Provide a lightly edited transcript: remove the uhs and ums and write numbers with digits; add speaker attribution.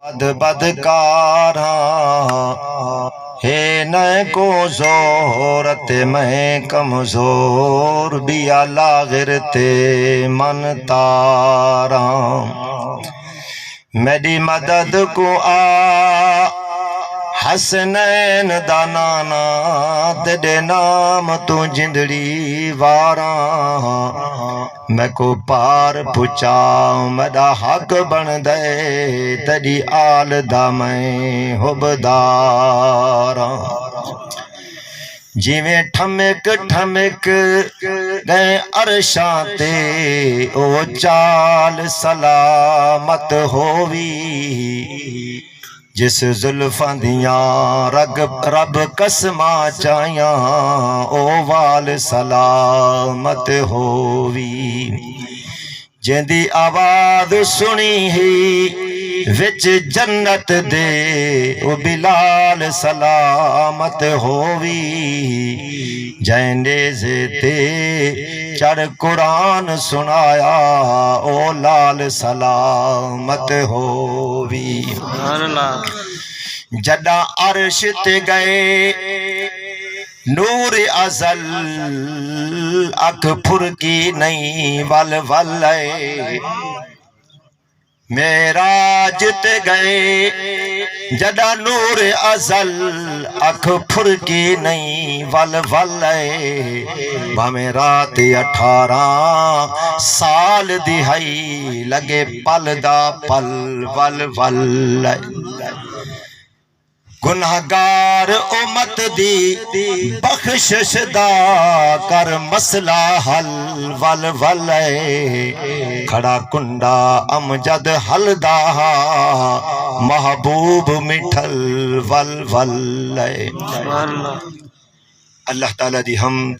Speaker 1: बदकारा हे न को जोरत मैं कमजोर भी अला गिरते मन तारा मेरी मदद को आ हसनैन दानाना तेरे नाम तू जिंदड़ी वारा मैं को पार पुचा मदा हक बन दे तेरी आल दा मैं हुबदारा जिवें ठमक ठमक गए अरशां ते ओ चाल सलामत होवी जिस जुल्फां दियां रब कसमा चाया ओ वाल सलामत होवी जिंदी आवाज सुनी ही विच जन्नत दे ओ बिलाल सलामत होवी जैनेज़े ते चढ़ कुरान सुनाया ओ लाल सलामत होवी जदा अर्श ते गए नूर अज़ल अख फुरकी नहीं वल वल मेराज ते गए जदा नूर अज़ल अख फुरकी नहीं वल वल भावें रात 18 साल दिहाई लगे पल दा पल वल वल गुनाहगार उम्मत दी बख्शिश दा कर मसला हल वल वल खड़ा कुंडा अमजद हलदा महबूब मिठल वल वल अल्लाह ताला दी हम